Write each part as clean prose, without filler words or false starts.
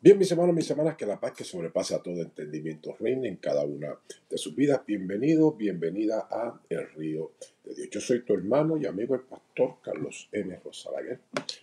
Bien, mis hermanos, mis hermanas, que la paz que sobrepasa todo entendimiento reine en cada una de sus vidas. Bienvenido, bienvenida a El Río de Dios. Yo soy tu hermano y amigo, el pastor Carlos M. Rosalaguer,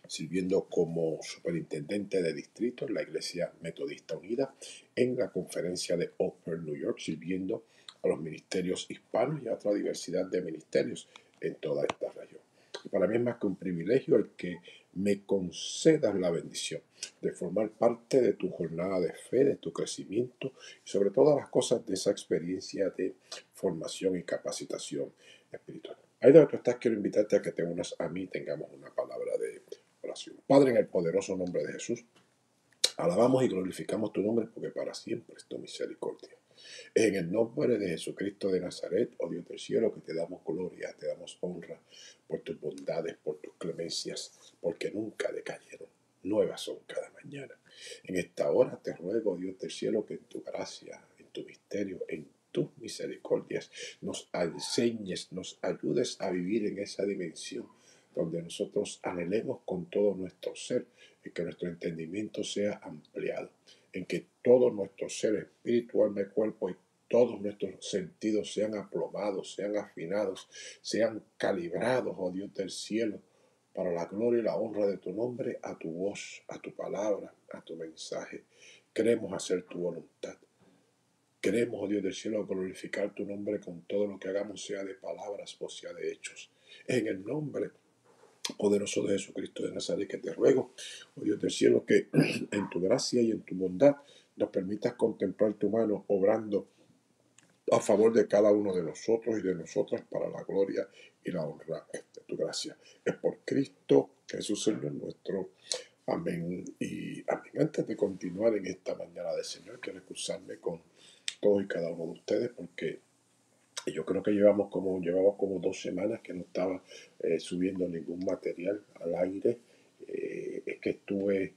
sirviendo como superintendente de distrito en la Iglesia Metodista Unida en la conferencia de Upper New York, sirviendo a los ministerios hispanos y a otra diversidad de ministerios en toda esta región. Y para mí es más que un privilegio el que me concedas la bendición de formar parte de tu jornada de fe, de tu crecimiento y sobre todas las cosas de esa experiencia de formación y capacitación espiritual. Ahí donde tú estás, quiero invitarte a que te unas a mí y tengamos una palabra de oración. Padre, en el poderoso nombre de Jesús, alabamos y glorificamos tu nombre porque para siempre es tu misericordia. Es en el nombre de Jesucristo de Nazaret, oh Dios del cielo, que te damos gloria, te damos honra por tus bondades, por tus clemencias, porque nunca decayeron. Nuevas son cada mañana. En esta hora te ruego, Dios del cielo, que en tu gracia, en tu misterio, en tus misericordias, nos enseñes, nos ayudes a vivir en esa dimensión donde nosotros anhelemos con todo nuestro ser y que nuestro entendimiento sea ampliado, en que todo nuestro ser, espíritu, alma y cuerpo y todos nuestros sentidos sean aplomados, sean afinados, sean calibrados, oh Dios del cielo, para la gloria y la honra de tu nombre, a tu voz, a tu palabra, a tu mensaje. Queremos hacer tu voluntad. Queremos, oh Dios del cielo, glorificar tu nombre con todo lo que hagamos, sea de palabras o sea de hechos. En el nombre poderoso de Jesucristo de Nazaret, que te ruego, oh Dios del cielo, que en tu gracia y en tu bondad nos permitas contemplar tu mano obrando a favor de cada uno de nosotros y de nosotras para la gloria y la honra de tu gracia. Es por Cristo Jesús Señor nuestro. Amén y amén. Antes de continuar en esta mañana del Señor, quiero excusarme con todos y cada uno de ustedes porque yo creo que llevamos como 2 semanas que no estaba subiendo ningún material al aire. Es que estuve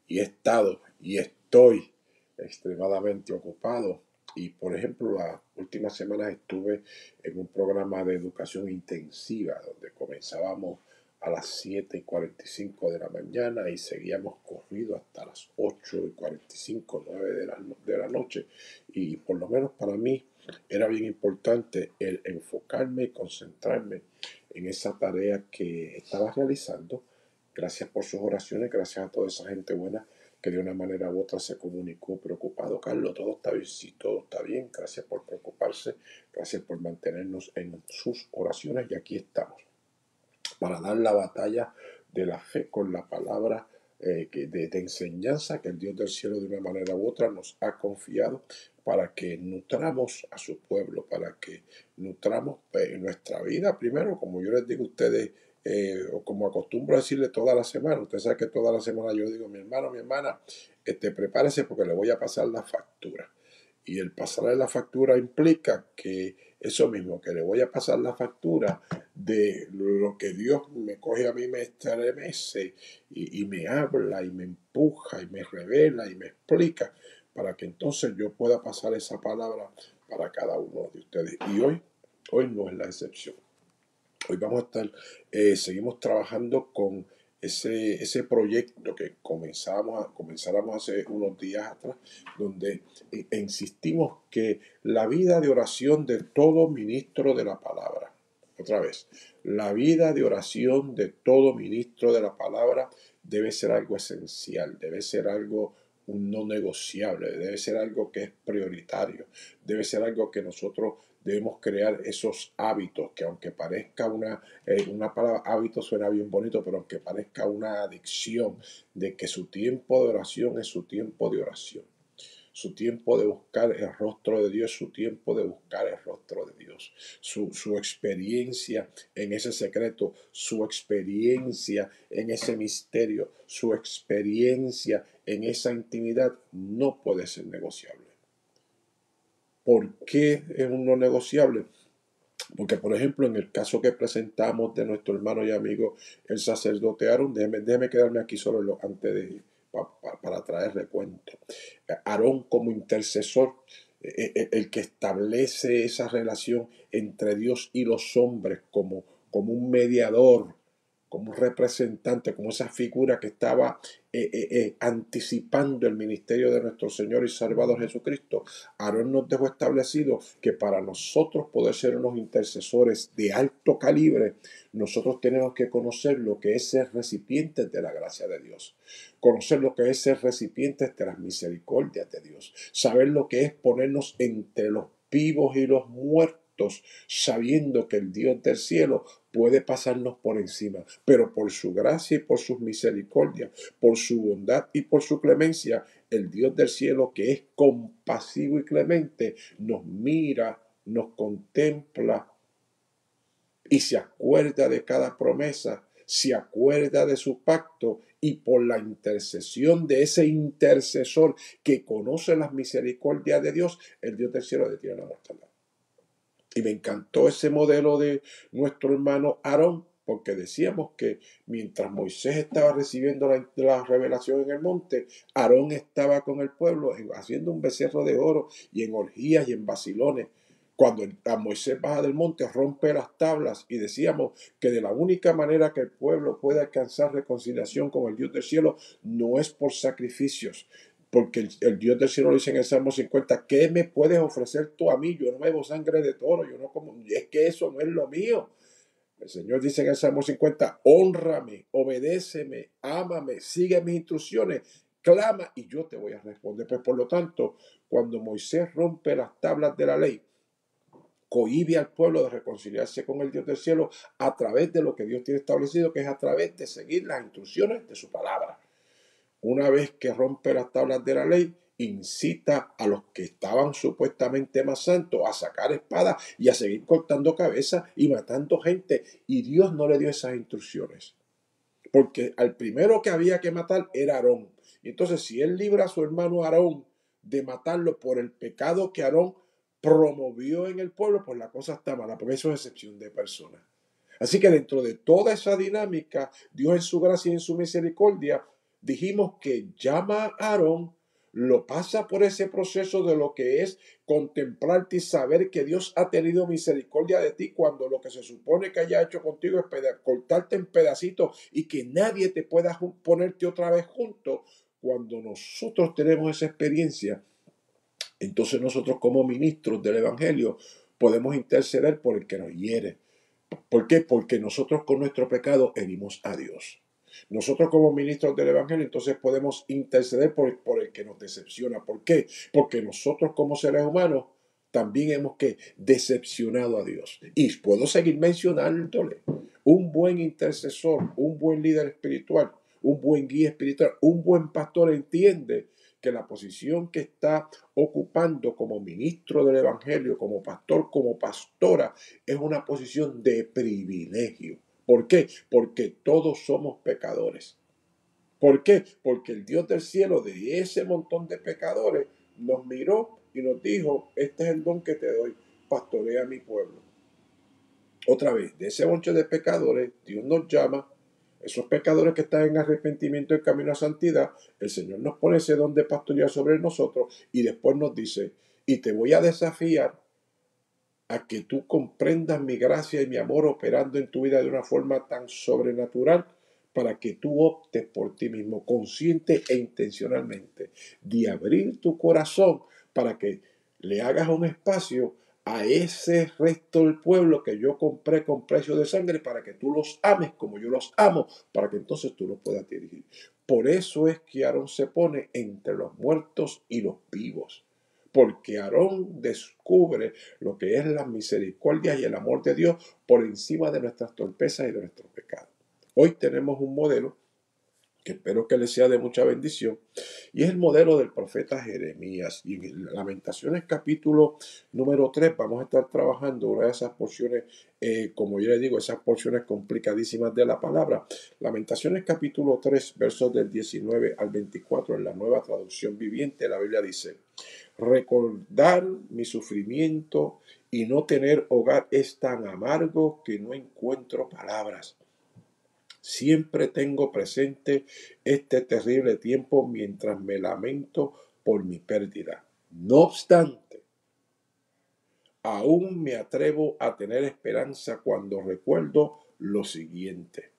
y he estado y estoy extremadamente ocupado. Y por ejemplo, las últimas semanas estuve en un programa de educación intensiva donde comenzábamos a las 7:45 de la mañana y seguíamos corrido hasta las 8:45, 9 de la noche. Y por lo menos para mí era bien importante el enfocarme y concentrarme en esa tarea que estaba realizando. Gracias por sus oraciones, gracias a toda esa gente buena que de una manera u otra se comunicó preocupado. Carlos, todo está bien, sí, todo está bien. Gracias por preocuparse, gracias por mantenernos en sus oraciones y aquí estamos para dar la batalla de la fe con la palabra de enseñanza que el Dios del cielo de una manera u otra nos ha confiado para que nutramos a su pueblo, para que nutramos nuestra vida primero, como yo les digo a ustedes, o como acostumbro a decirle toda la semana. Usted sabe que toda la semana yo digo, mi hermano, mi hermana, prepárese porque le voy a pasar la factura. Y el pasarle la factura implica que eso mismo, que le voy a pasar la factura de lo que Dios me coge a mí, me estremece y me habla y me empuja y me revela y me explica para que entonces yo pueda pasar esa palabra para cada uno de ustedes. Y hoy no es la excepción. Hoy vamos a estar, seguimos trabajando con ese proyecto que comenzáramos hace unos días atrás, donde insistimos que la vida de oración de todo ministro de la palabra, otra vez, la vida de oración de todo ministro de la palabra debe ser algo esencial, debe ser algo no negociable, debe ser algo que es prioritario, debe ser algo que nosotros debemos crear esos hábitos, que aunque parezca una palabra hábito suena bien bonito, pero aunque parezca una adicción, de que su tiempo de oración es su tiempo de oración. Su tiempo de buscar el rostro de Dios, su tiempo de buscar el rostro de Dios, su experiencia en ese secreto, su experiencia en ese misterio, su experiencia en esa intimidad no puede ser negociable. ¿Por qué es un no negociable? Porque, por ejemplo, en el caso que presentamos de nuestro hermano y amigo, el sacerdote Aarón, déjeme quedarme aquí solo antes de para traer recuento. Aarón como intercesor, el que establece esa relación entre Dios y los hombres como un mediador, como un representante, como esa figura que estaba anticipando el ministerio de nuestro Señor y Salvador Jesucristo. Aarón nos dejó establecido que para nosotros poder ser unos intercesores de alto calibre, nosotros tenemos que conocer lo que es ser recipientes de la gracia de Dios, conocer lo que es ser recipientes de las misericordias de Dios, saber lo que es ponernos entre los vivos y los muertos, sabiendo que el Dios del cielo puede pasarnos por encima, pero por su gracia y por sus misericordias, por su bondad y por su clemencia, el Dios del cielo, que es compasivo y clemente, nos mira, nos contempla y se acuerda de cada promesa, se acuerda de su pacto, y por la intercesión de ese intercesor que conoce las misericordias de Dios, el Dios del cielo detiene la mortandad. Y me encantó ese modelo de nuestro hermano Aarón, porque decíamos que mientras Moisés estaba recibiendo la revelación en el monte, Aarón estaba con el pueblo haciendo un becerro de oro y en orgías y en vacilones. Cuando a Moisés baja del monte, rompe las tablas, y decíamos que de la única manera que el pueblo puede alcanzar reconciliación con el Dios del cielo no es por sacrificios, porque el Dios del cielo dice en el Salmo 50, ¿qué me puedes ofrecer tú a mí? Yo no bebo sangre de toro, yo no como, es que eso no es lo mío. El Señor dice en el Salmo 50, hónrame, obedéceme, ámame, sigue mis instrucciones, clama y yo te voy a responder. Pues por lo tanto, cuando Moisés rompe las tablas de la ley, cohíbe al pueblo de reconciliarse con el Dios del cielo a través de lo que Dios tiene establecido, que es a través de seguir las instrucciones de su palabra. Una vez que rompe las tablas de la ley, incita a los que estaban supuestamente más santos a sacar espadas y a seguir cortando cabezas y matando gente. Y Dios no le dio esas instrucciones, porque al primero que había que matar era Aarón. Y entonces, si él libra a su hermano Aarón de matarlo por el pecado que Aarón promovió en el pueblo, pues la cosa está mala, porque eso es excepción de personas. Así que dentro de toda esa dinámica, Dios en su gracia y en su misericordia, dijimos que llama a Aarón, lo pasa por ese proceso de lo que es contemplarte y saber que Dios ha tenido misericordia de ti cuando lo que se supone que haya hecho contigo es cortarte en pedacitos y que nadie te pueda ponerte otra vez junto. Cuando nosotros tenemos esa experiencia, entonces nosotros como ministros del Evangelio podemos interceder por el que nos hiere. ¿Por qué? Porque nosotros con nuestro pecado herimos a Dios. Nosotros como ministros del Evangelio entonces podemos interceder por el que nos decepciona. ¿Por qué? Porque nosotros como seres humanos también hemos que decepcionado a Dios. Y puedo seguir mencionándole. Un buen intercesor, un buen líder espiritual, un buen guía espiritual, un buen pastor entiende que la posición que está ocupando como ministro del Evangelio, como pastor, como pastora, es una posición de privilegio. ¿Por qué? Porque todos somos pecadores. ¿Por qué? Porque el Dios del cielo, de ese montón de pecadores, nos miró y nos dijo, este es el don que te doy, pastorea a mi pueblo. Otra vez, de ese bonche de pecadores, Dios nos llama, esos pecadores que están en arrepentimiento y camino a santidad, el Señor nos pone ese don de pastorear sobre nosotros y después nos dice, y te voy a desafiar a que tú comprendas mi gracia y mi amor operando en tu vida de una forma tan sobrenatural para que tú optes por ti mismo, consciente e intencionalmente, de abrir tu corazón para que le hagas un espacio a ese resto del pueblo que yo compré con precio de sangre para que tú los ames como yo los amo, para que entonces tú los puedas dirigir. Por eso es que Aarón se pone entre los muertos y los vivos, porque Aarón descubre lo que es la misericordia y el amor de Dios por encima de nuestras torpezas y de nuestros pecados. Hoy tenemos un modelo que espero que les sea de mucha bendición, y es el modelo del profeta Jeremías. Y en Lamentaciones capítulo número 3 vamos a estar trabajando una de esas porciones, como yo les digo, esas porciones complicadísimas de la palabra. Lamentaciones capítulo 3, versos del 19 al 24, en la Nueva Traducción Viviente, la Biblia dice: recordar mi sufrimiento y no tener hogar es tan amargo que no encuentro palabras. Siempre tengo presente este terrible tiempo mientras me lamento por mi pérdida. No obstante, aún me atrevo a tener esperanza cuando recuerdo lo siguiente.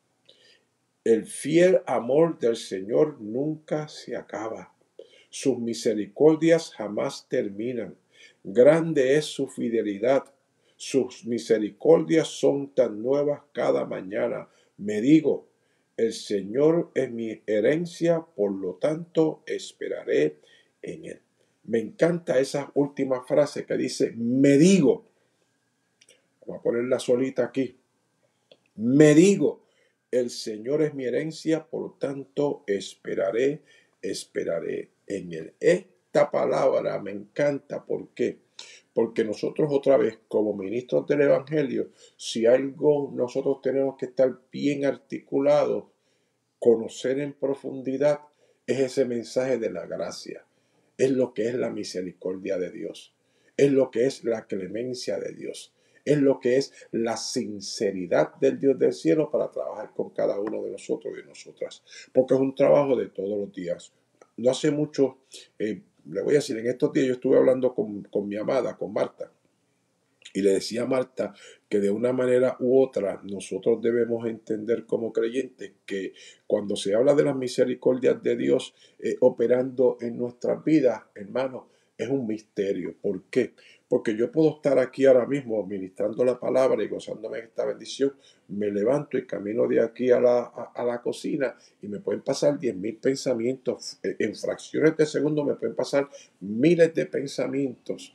El fiel amor del Señor nunca se acaba. Sus misericordias jamás terminan. Grande es su fidelidad. Sus misericordias son tan nuevas cada mañana. Me digo, el Señor es mi herencia, por lo tanto esperaré en Él. Me encanta esa última frase que dice, me digo. Vamos a ponerla solita aquí. Me digo, el Señor es mi herencia, por lo tanto esperaré en Él. Esta palabra me encanta. ¿Por qué? Porque nosotros otra vez, como ministros del Evangelio, si algo nosotros tenemos que estar bien articulados, conocer en profundidad, es ese mensaje de la gracia. Es lo que es la misericordia de Dios. Es lo que es la clemencia de Dios. Es lo que es la sinceridad del Dios del cielo para trabajar con cada uno de nosotros y de nosotras. Porque es un trabajo de todos los días. No hace mucho, le voy a decir, en estos días yo estuve hablando con mi amada, con Marta. Y le decía a Marta que de una manera u otra nosotros debemos entender como creyentes que cuando se habla de las misericordias de Dios operando en nuestras vidas, hermanos, es un misterio. ¿Por qué? Porque yo puedo estar aquí ahora mismo ministrando la palabra y gozándome de esta bendición, me levanto y camino de aquí a la cocina y me pueden pasar 10,000 pensamientos, en fracciones de segundo me pueden pasar miles de pensamientos.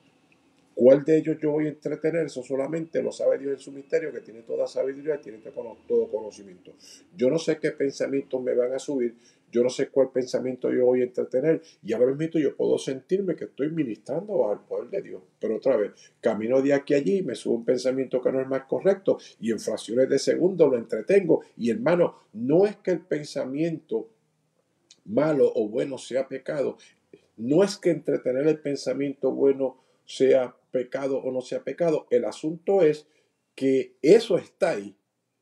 ¿Cuál de ellos yo voy a entretener? Eso solamente lo sabe Dios en su misterio, que tiene toda sabiduría y tiene todo conocimiento. Yo no sé qué pensamientos me van a subir, yo no sé cuál pensamiento yo voy a entretener, y ahora mismo yo puedo sentirme que estoy ministrando al poder de Dios. Pero otra vez, camino de aquí a allí, me sube un pensamiento que no es más correcto, y en fracciones de segundo lo entretengo. Y hermano, no es que el pensamiento malo o bueno sea pecado, no es que entretener el pensamiento bueno sea pecado o no sea pecado. El asunto es que eso está ahí.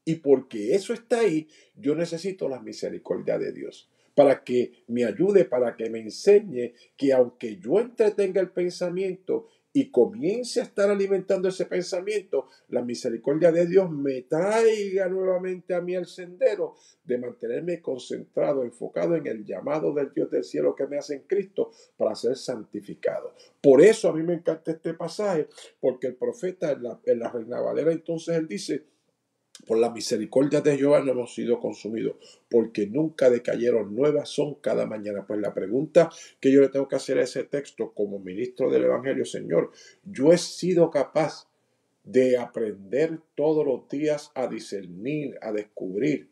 Y porque eso está ahí, yo necesito la misericordia de Dios para que me ayude, para que me enseñe que aunque yo entretenga el pensamiento y comience a estar alimentando ese pensamiento, la misericordia de Dios me traiga nuevamente a mí al sendero de mantenerme concentrado, enfocado en el llamado del Dios del cielo que me hace en Cristo para ser santificado. Por eso a mí me encanta este pasaje, porque el profeta en la Reina Valera, entonces él dice, por la misericordia de Jehová no hemos sido consumidos, porque nunca decayeron, nuevas son cada mañana. Pues la pregunta que yo le tengo que hacer a ese texto como ministro del Evangelio, Señor, yo he sido capaz de aprender todos los días a discernir, a descubrir,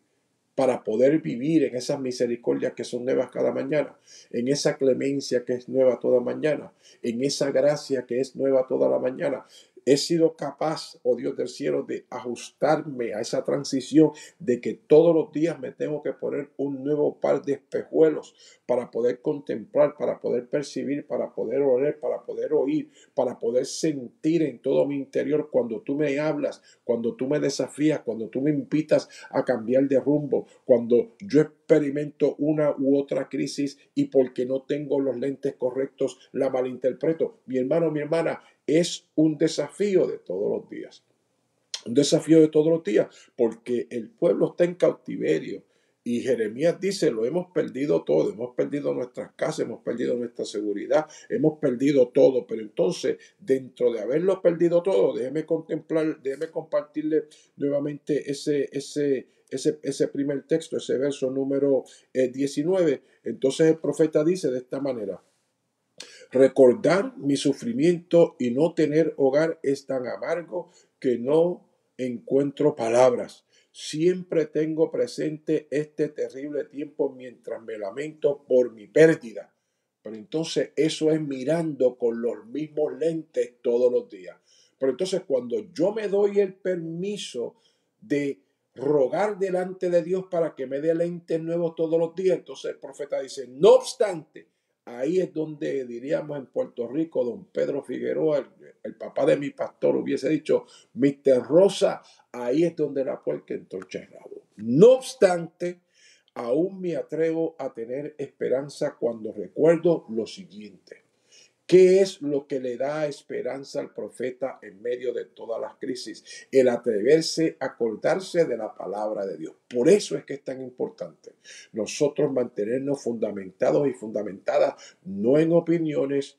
para poder vivir en esas misericordias que son nuevas cada mañana, en esa clemencia que es nueva toda mañana, en esa gracia que es nueva toda la mañana. He sido capaz, oh Dios del cielo, de ajustarme a esa transición de que todos los días me tengo que poner un nuevo par de espejuelos para poder contemplar, para poder percibir, para poder oler, para poder oír, para poder sentir en todo mi interior cuando tú me hablas, cuando tú me desafías, cuando tú me invitas a cambiar de rumbo, cuando yo experimento una u otra crisis y porque no tengo los lentes correctos la malinterpreto. Mi hermano, mi hermana, es un desafío de todos los días. Un desafío de todos los días porque el pueblo está en cautiverio. Y Jeremías dice, lo hemos perdido todo, hemos perdido nuestras casas, hemos perdido nuestra seguridad, hemos perdido todo. Pero entonces, dentro de haberlo perdido todo, déjeme compartirle nuevamente ese primer texto, ese verso número 19. Entonces el profeta dice de esta manera, recordar mi sufrimiento y no tener hogar es tan amargo que no encuentro palabras. Siempre tengo presente este terrible tiempo mientras me lamento por mi pérdida. Pero entonces eso es mirando con los mismos lentes todos los días. Pero entonces cuando yo me doy el permiso de rogar delante de Dios para que me dé lentes nuevos todos los días, entonces el profeta dice, no obstante, ahí es donde diríamos en Puerto Rico, don Pedro Figueroa, el papá de mi pastor, hubiese dicho, Mr. Rosa, ahí es donde la puerca entorcha el rabo. No obstante, aún me atrevo a tener esperanza cuando recuerdo lo siguiente, ¿Qué es lo que le da esperanza al profeta en medio de todas las crisis? El atreverse a acordarse de la palabra de Dios. Por eso es que es tan importante nosotros mantenernos fundamentados y fundamentadas no en opiniones,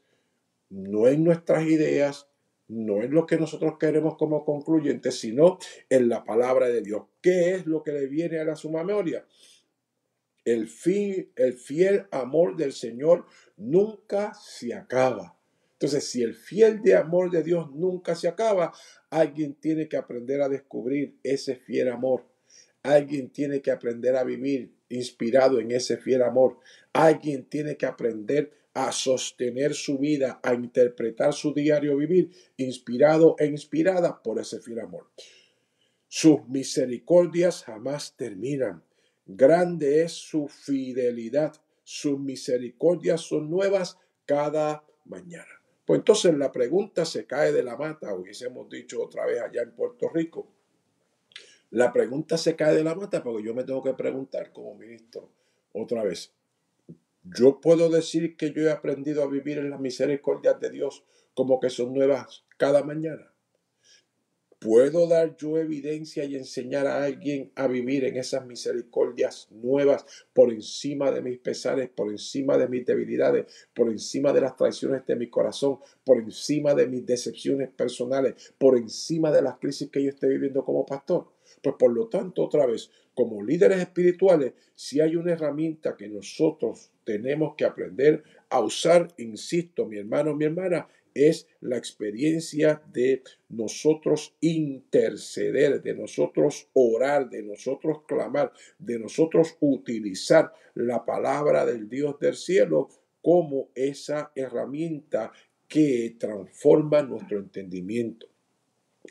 no en nuestras ideas, no en lo que nosotros queremos como concluyentes, sino en la palabra de Dios. ¿Qué es lo que le viene a su memoria? El fiel amor del Señor nunca se acaba. Entonces, si el fiel de amor de Dios nunca se acaba, alguien tiene que aprender a descubrir ese fiel amor. Alguien tiene que aprender a vivir inspirado en ese fiel amor. Alguien tiene que aprender a sostener su vida, a interpretar su diario vivir, inspirado e inspirada por ese fiel amor. Sus misericordias jamás terminan. Grande es su fidelidad. Sus misericordias son nuevas cada mañana. Pues entonces la pregunta se cae de la mata, hubiésemos dicho otra vez allá en Puerto Rico. La pregunta se cae de la mata porque yo me tengo que preguntar como ministro otra vez. Yo puedo decir que yo he aprendido a vivir en las misericordias de Dios como que son nuevas cada mañana. ¿Puedo dar yo evidencia y enseñar a alguien a vivir en esas misericordias nuevas por encima de mis pesares, por encima de mis debilidades, por encima de las traiciones de mi corazón, por encima de mis decepciones personales, por encima de las crisis que yo esté viviendo como pastor? Pues por lo tanto, otra vez, como líderes espirituales, si hay una herramienta que nosotros tenemos que aprender a usar, insisto, mi hermano, mi hermana, es la experiencia de nosotros interceder, de nosotros orar, de nosotros clamar, de nosotros utilizar la palabra del Dios del cielo como esa herramienta que transforma nuestro entendimiento,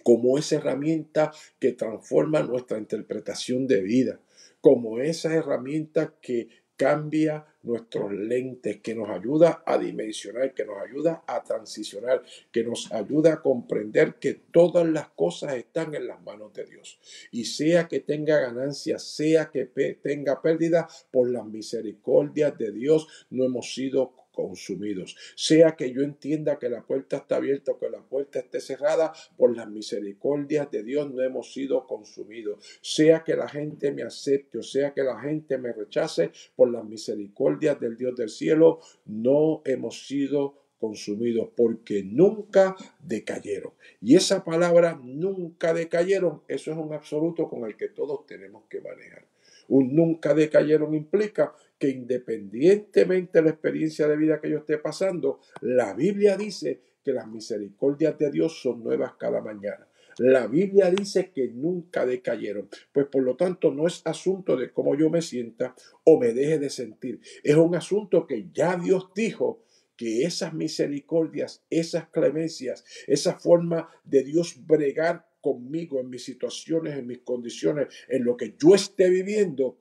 como esa herramienta que transforma nuestra interpretación de vida, como esa herramienta que cambia nuestros lentes, que nos ayuda a dimensionar, que nos ayuda a transicionar, que nos ayuda a comprender que todas las cosas están en las manos de Dios. Y sea que tenga ganancias, sea que tenga pérdida, por las misericordias de Dios no hemos sido consumidos. Sea que yo entienda que la puerta está abierta o que la puerta esté cerrada, por las misericordias de Dios no hemos sido consumidos. Sea que la gente me acepte o sea que la gente me rechace, por las misericordias del Dios del cielo no hemos sido consumidos, porque nunca decayeron. Y esa palabra nunca decayeron, eso es un absoluto con el que todos tenemos que manejar. Un nunca decayeron implica que independientemente de la experiencia de vida que yo esté pasando, la Biblia dice que las misericordias de Dios son nuevas cada mañana. La Biblia dice que nunca decayeron. Pues por lo tanto no es asunto de cómo yo me sienta o me deje de sentir. Es un asunto que ya Dios dijo que esas misericordias, esas clemencias, esa forma de Dios bregar conmigo en mis situaciones, en mis condiciones, en lo que yo esté viviendo,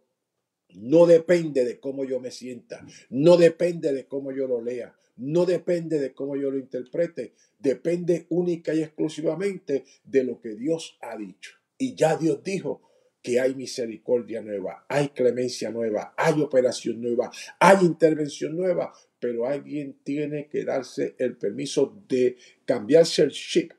no depende de cómo yo me sienta, no depende de cómo yo lo lea, no depende de cómo yo lo interprete, depende única y exclusivamente de lo que Dios ha dicho. Y ya Dios dijo que hay misericordia nueva, hay clemencia nueva, hay operación nueva, hay intervención nueva, pero alguien tiene que darse el permiso de cambiarse el chip,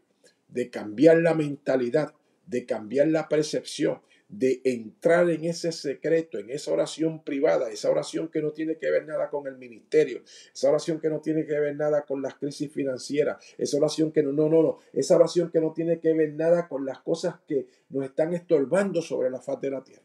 de cambiar la mentalidad, de cambiar la percepción, de entrar en ese secreto, en esa oración privada, esa oración que no tiene que ver nada con el ministerio, esa oración que no tiene que ver nada con las crisis financieras, esa oración que esa oración que no tiene que ver nada con las cosas que nos están estorbando sobre la faz de la tierra,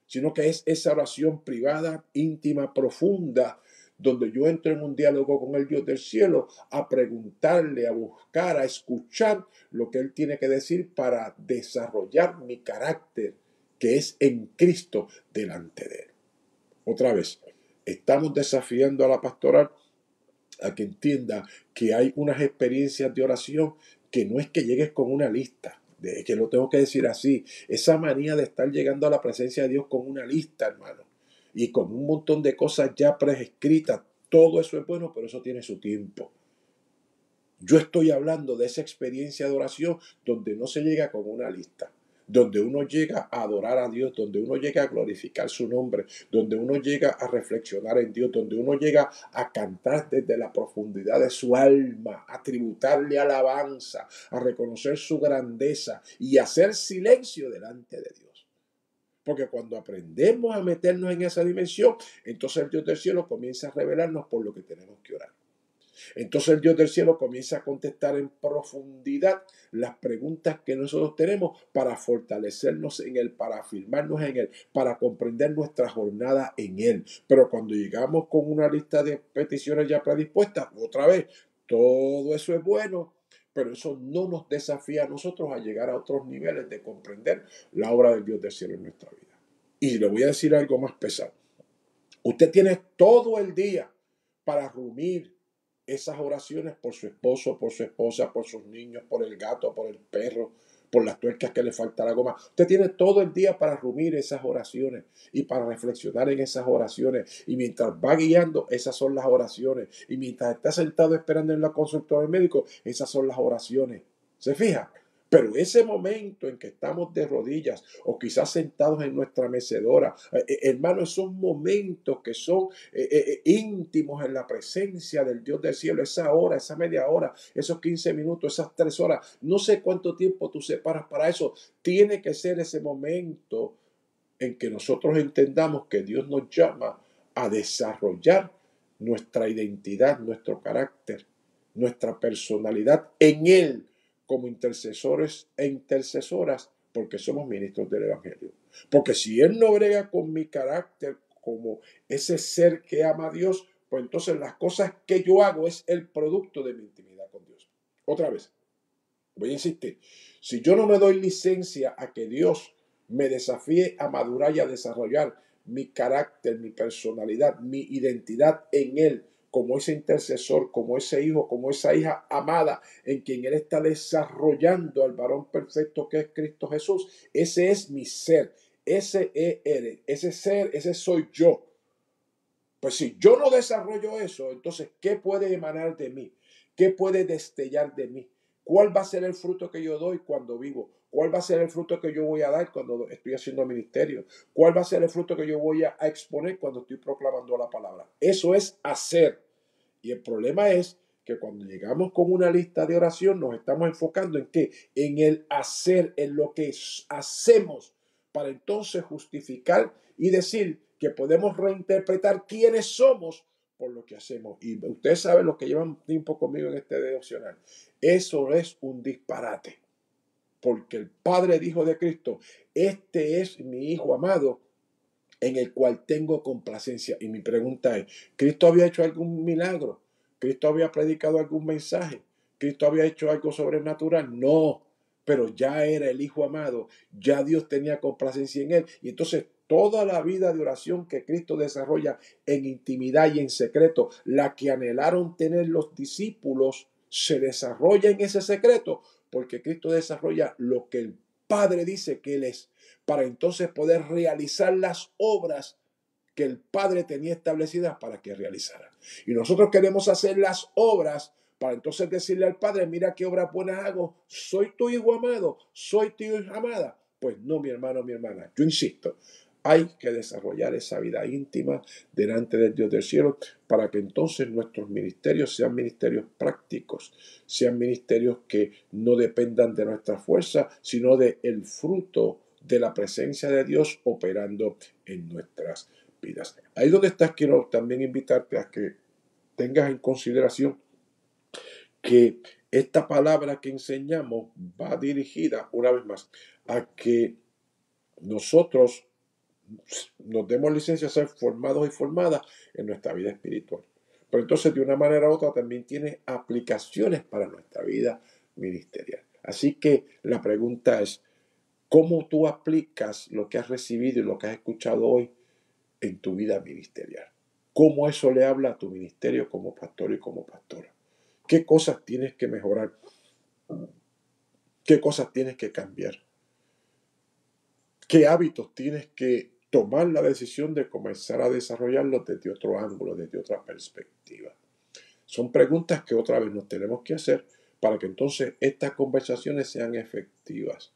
sino que es esa oración privada, íntima, profunda, donde yo entro en un diálogo con el Dios del cielo a preguntarle, a buscar, a escuchar lo que Él tiene que decir para desarrollar mi carácter, que es en Cristo delante de Él. Otra vez, estamos desafiando a la pastoral a que entienda que hay unas experiencias de oración que no es que llegues con una lista, de que lo tengo que decir así, esa manía de estar llegando a la presencia de Dios con una lista, hermano, y con un montón de cosas ya prescritas, todo eso es bueno, pero eso tiene su tiempo. Yo estoy hablando de esa experiencia de oración donde no se llega con una lista, donde uno llega a adorar a Dios, donde uno llega a glorificar su nombre, donde uno llega a reflexionar en Dios, donde uno llega a cantar desde la profundidad de su alma, a tributarle alabanza, a reconocer su grandeza y a hacer silencio delante de Dios. Porque cuando aprendemos a meternos en esa dimensión, entonces el Dios del cielo comienza a revelarnos por lo que tenemos que orar. Entonces el Dios del cielo comienza a contestar en profundidad las preguntas que nosotros tenemos para fortalecernos en Él, para afirmarnos en Él, para comprender nuestra jornada en Él. Pero cuando llegamos con una lista de peticiones ya predispuestas, otra vez, todo eso es bueno, pero eso no nos desafía a nosotros a llegar a otros niveles de comprender la obra del Dios del cielo en nuestra vida. Y le voy a decir algo más pesado. Usted tiene todo el día para rumir esas oraciones por su esposo, por su esposa, por sus niños, por el gato, por el perro, por las tuercas que le falta la goma. Usted tiene todo el día para rumir esas oraciones y para reflexionar en esas oraciones. Y mientras va guiando, esas son las oraciones. Y mientras está sentado esperando en la consulta del médico, esas son las oraciones. ¿Se fija? Pero ese momento en que estamos de rodillas o quizás sentados en nuestra mecedora, hermano, esos momentos que son íntimos en la presencia del Dios del cielo, esa hora, esa media hora, esos 15 minutos, esas 3 horas, no sé cuánto tiempo tú separas para eso, tiene que ser ese momento en que nosotros entendamos que Dios nos llama a desarrollar nuestra identidad, nuestro carácter, nuestra personalidad en Él como intercesores e intercesoras, porque somos ministros del Evangelio. Porque si Él no brega con mi carácter como ese ser que ama a Dios, pues entonces las cosas que yo hago es el producto de mi intimidad con Dios. Otra vez, voy a insistir, si yo no me doy licencia a que Dios me desafíe a madurar y a desarrollar mi carácter, mi personalidad, mi identidad en Él, como ese intercesor, como ese hijo, como esa hija amada en quien Él está desarrollando al varón perfecto que es Cristo Jesús. Ese es mi ser, ese eres, ese ser, ese soy yo. Pues si yo no desarrollo eso, entonces, ¿qué puede emanar de mí? ¿Qué puede destellar de mí? ¿Cuál va a ser el fruto que yo doy cuando vivo? ¿Cuál va a ser el fruto que yo voy a dar cuando estoy haciendo ministerio? ¿Cuál va a ser el fruto que yo voy a exponer cuando estoy proclamando la palabra? Eso es hacer. Y el problema es que cuando llegamos con una lista de oración nos estamos enfocando en qué? En el hacer, en lo que hacemos, para entonces justificar y decir que podemos reinterpretar quiénes somos por lo que hacemos. Y ustedes saben, los que llevan tiempo conmigo en este devocional, eso es un disparate. Porque el Padre dijo de Cristo, este es mi Hijo amado en el cual tengo complacencia. Y mi pregunta es, ¿Cristo había hecho algún milagro? ¿Cristo había predicado algún mensaje? ¿Cristo había hecho algo sobrenatural? No, pero ya era el Hijo amado, ya Dios tenía complacencia en él. Y entonces toda la vida de oración que Cristo desarrolla en intimidad y en secreto, la que anhelaron tener los discípulos, se desarrolla en ese secreto, porque Cristo desarrolla lo que el Padre dice que Él es, para entonces poder realizar las obras que el Padre tenía establecidas para que realizara. Y nosotros queremos hacer las obras para entonces decirle al Padre, mira qué obras buenas hago, soy tu hijo amado, soy tu hija amada. Pues no, mi hermano, mi hermana, yo insisto, hay que desarrollar esa vida íntima delante del Dios del cielo para que entonces nuestros ministerios sean ministerios prácticos, sean ministerios que no dependan de nuestra fuerza, sino de el fruto de la presencia de Dios operando en nuestras vidas. Ahí donde estás, quiero también invitarte a que tengas en consideración que esta palabra que enseñamos va dirigida, una vez más, a que nosotros nos demos licencia a ser formados y formadas en nuestra vida espiritual. Pero entonces, de una manera u otra, también tiene aplicaciones para nuestra vida ministerial. Así que la pregunta es, ¿cómo tú aplicas lo que has recibido y lo que has escuchado hoy en tu vida ministerial? ¿Cómo eso le habla a tu ministerio como pastor y como pastora? ¿Qué cosas tienes que mejorar? ¿Qué cosas tienes que cambiar? ¿Qué hábitos tienes que tomar la decisión de comenzar a desarrollarlos desde otro ángulo, desde otra perspectiva? Son preguntas que otra vez nos tenemos que hacer para que entonces estas conversaciones sean efectivas.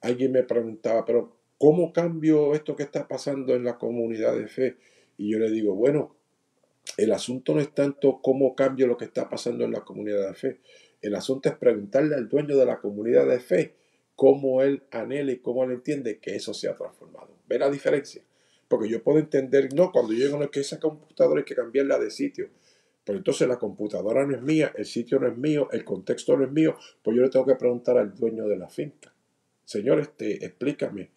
Alguien me preguntaba, pero ¿cómo cambio esto que está pasando en la comunidad de fe? Y yo le digo, bueno, el asunto no es tanto cómo cambio lo que está pasando en la comunidad de fe. El asunto es preguntarle al dueño de la comunidad de fe cómo él anhela y cómo él entiende que eso se ha transformado. ¿Ve la diferencia? Porque yo puedo entender, no, cuando yo digo que esa computadora hay que cambiarla de sitio. Pero entonces la computadora no es mía, el sitio no es mío, el contexto no es mío, pues yo le tengo que preguntar al dueño de la finca. Señor, explícame,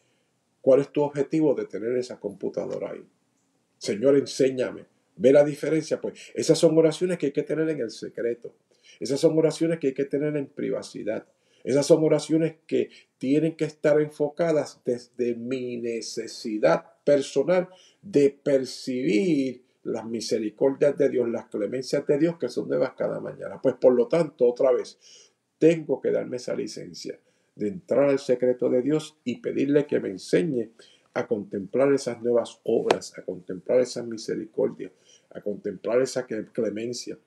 ¿cuál es tu objetivo de tener esa computadora ahí? Señor, enséñame. ¿Ve la diferencia? Pues esas son oraciones que hay que tener en el secreto. Esas son oraciones que hay que tener en privacidad. Esas son oraciones que tienen que estar enfocadas desde mi necesidad personal de percibir las misericordias de Dios, las clemencias de Dios que son nuevas cada mañana. Pues por lo tanto, otra vez, tengo que darme esa licencia de entrar al secreto de Dios y pedirle que me enseñe a contemplar esas nuevas obras, a contemplar esas misericordias, a contemplar esa clemencia,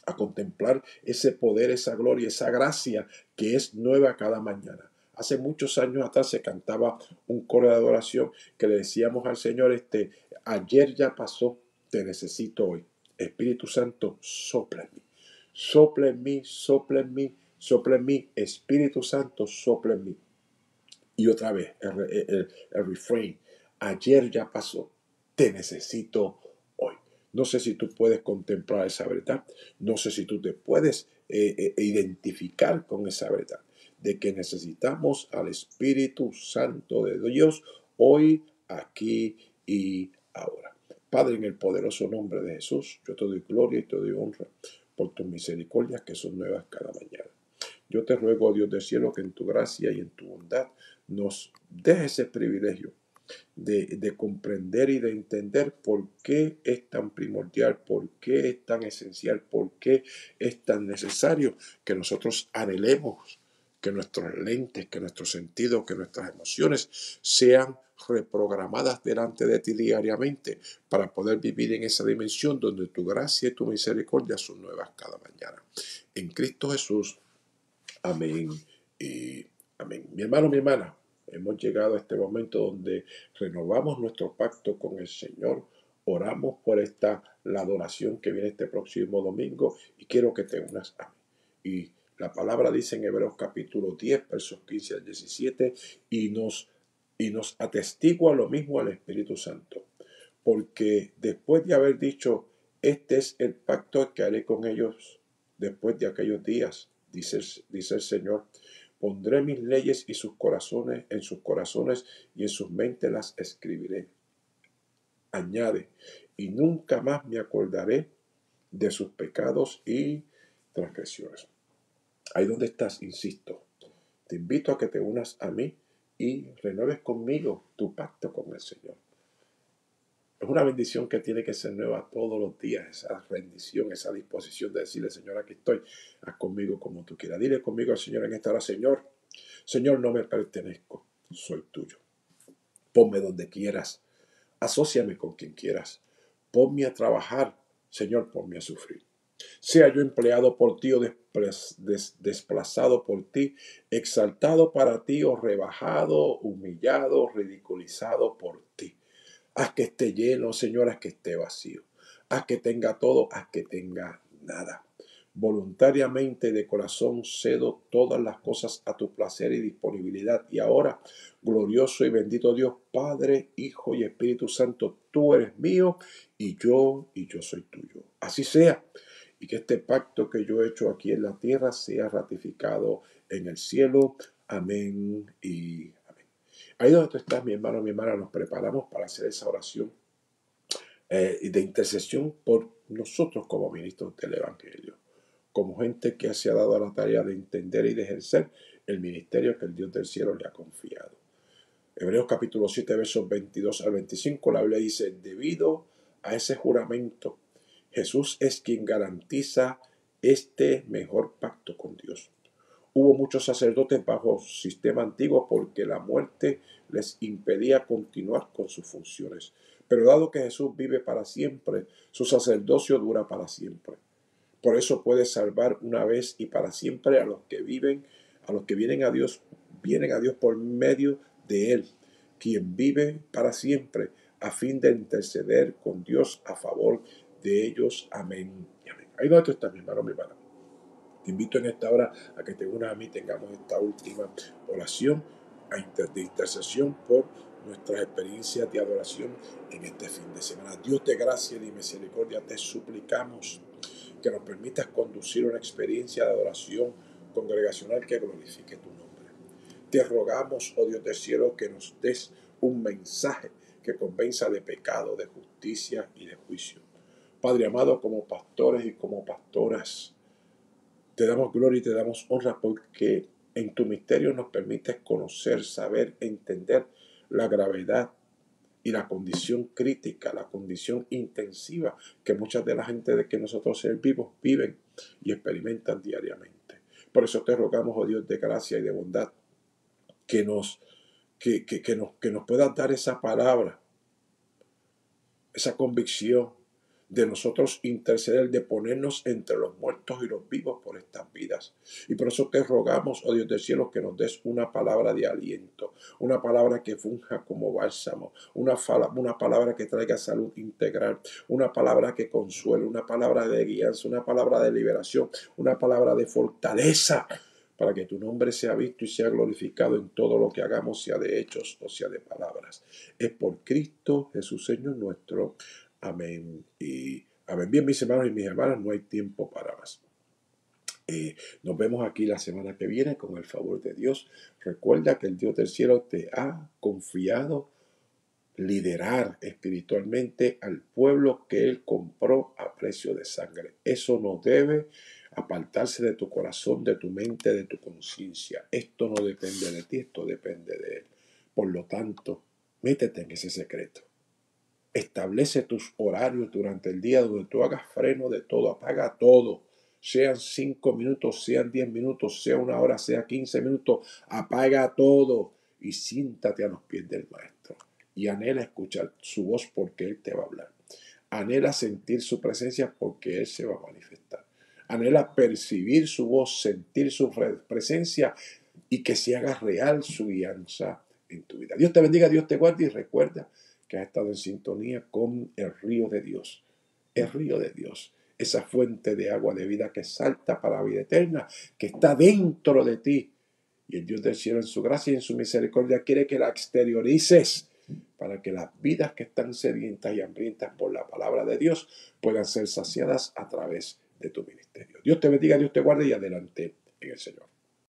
a contemplar ese poder, esa gloria, esa gracia que es nueva cada mañana. Hace muchos años atrás se cantaba un coro de adoración que le decíamos al Señor, ayer ya pasó, te necesito hoy. Espíritu Santo, sopla en mí. Sopla en mí, sopla en mí, sopla en mí. Espíritu Santo, sopla en mí. Y otra vez, el refrain, ayer ya pasó, te necesito hoy. No sé si tú puedes contemplar esa verdad, no sé si tú te puedes identificar con esa verdad, de que necesitamos al Espíritu Santo de Dios hoy, aquí y ahora. Padre, en el poderoso nombre de Jesús, yo te doy gloria y te doy honra por tus misericordias que son nuevas cada mañana. Yo te ruego, Dios del cielo, que en tu gracia y en tu bondad nos deje ese privilegio de comprender y de entender por qué es tan primordial, por qué es tan esencial, por qué es tan necesario que nosotros anhelemos que nuestros lentes, que nuestros sentidos, que nuestras emociones sean reprogramadas delante de ti diariamente para poder vivir en esa dimensión donde tu gracia y tu misericordia son nuevas cada mañana. En Cristo Jesús. Amén y amén. Mi hermano, mi hermana, hemos llegado a este momento donde renovamos nuestro pacto con el Señor. Oramos por la adoración que viene este próximo domingo y quiero que te unas a mí. Y la palabra dice en Hebreos capítulo 10, versos 15 al 17, y nos atestigua lo mismo al Espíritu Santo. Porque después de haber dicho, este es el pacto que haré con ellos después de aquellos días, dice el Señor, pondré mis leyes y sus corazones en sus corazones y en sus mentes las escribiré. Añade, y nunca más me acordaré de sus pecados y transgresiones. Ahí donde estás, insisto, te invito a que te unas a mí y renueves conmigo tu pacto con el Señor. Es una bendición que tiene que ser nueva todos los días, esa rendición, esa disposición de decirle, Señor, aquí estoy, haz conmigo como tú quieras. Dile conmigo al Señor en esta hora, Señor, no me pertenezco, soy tuyo. Ponme donde quieras, asóciame con quien quieras. Ponme a trabajar, Señor, ponme a sufrir. Sea yo empleado por ti o desplazado por ti, exaltado para ti o rebajado, humillado, ridiculizado por ti. Haz que esté lleno, Señor, haz que esté vacío. Haz que tenga todo, haz que tenga nada. Voluntariamente de corazón cedo todas las cosas a tu placer y disponibilidad. Y ahora, glorioso y bendito Dios, Padre, Hijo y Espíritu Santo, tú eres mío y yo soy tuyo. Así sea. Y que este pacto que yo he hecho aquí en la tierra sea ratificado en el cielo. Amén y ahí donde tú estás, mi hermano, mi hermana, nos preparamos para hacer esa oración de intercesión por nosotros como ministros del Evangelio, como gente que se ha dado a la tarea de entender y de ejercer el ministerio que el Dios del cielo le ha confiado. Hebreos capítulo 7, versos 22 al 25, la Biblia dice, debido a ese juramento, Jesús es quien garantiza este mejor pacto con Dios. Hubo muchos sacerdotes bajo sistema antiguo porque la muerte les impedía continuar con sus funciones. Pero dado que Jesús vive para siempre, su sacerdocio dura para siempre. Por eso puede salvar una vez y para siempre a los que vienen a Dios vienen a Dios por medio de Él, quien vive para siempre, a fin de interceder con Dios a favor de ellos. Amén y amén. Ahí donde tú estás, mi hermano, mi hermana. Te invito en esta hora a que te unas a mí, tengamos esta última oración de intercesión por nuestras experiencias de adoración en este fin de semana. Dios de gracia y de misericordia, te suplicamos que nos permitas conducir una experiencia de adoración congregacional que glorifique tu nombre. Te rogamos, oh Dios del cielo, que nos des un mensaje que convenza de pecado, de justicia y de juicio. Padre amado, como pastores y como pastoras, te damos gloria y te damos honra porque en tu misterio nos permites conocer, saber, entender la gravedad y la condición crítica, la condición intensiva que muchas de la gente de que nosotros servimos viven y experimentan diariamente. Por eso te rogamos, oh Dios de gracia y de bondad, que nos puedas dar esa palabra, esa convicción de nosotros interceder, de ponernos entre los muertos y los vivos por estas vidas. Y por eso te rogamos, oh Dios del cielo, que nos des una palabra de aliento, una palabra que funja como bálsamo, una palabra que traiga salud integral, una palabra que consuele, una palabra de guianza, una palabra de liberación, una palabra de fortaleza, para que tu nombre sea visto y sea glorificado en todo lo que hagamos, sea de hechos o sea de palabras. Es por Cristo Jesús, Señor nuestro. Amén y amén. Bien, mis hermanos y mis hermanas, no hay tiempo para más. Nos vemos aquí la semana que viene con el favor de Dios. Recuerda que el Dios del cielo te ha confiado liderar espiritualmente al pueblo que Él compró a precio de sangre. Eso no debe apartarse de tu corazón, de tu mente, de tu conciencia. Esto no depende de ti, esto depende de Él. Por lo tanto, métete en ese secreto. Establece tus horarios durante el día donde tú hagas freno de todo, apaga todo. Sean 5 minutos, sean 10 minutos, sea 1 hora, sea 15 minutos, apaga todo y siéntate a los pies del Maestro. Y anhela escuchar su voz porque Él te va a hablar. Anhela sentir su presencia porque Él se va a manifestar. Anhela percibir su voz, sentir su presencia y que se haga real su guianza en tu vida. Dios te bendiga, Dios te guarde y recuerda que has estado en sintonía con el río de Dios. El río de Dios. Esa fuente de agua de vida que salta para la vida eterna, que está dentro de ti. Y el Dios del cielo en su gracia y en su misericordia quiere que la exteriorices para que las vidas que están sedientas y hambrientas por la palabra de Dios puedan ser saciadas a través de tu ministerio. Dios te bendiga, Dios te guarde y adelante en el Señor.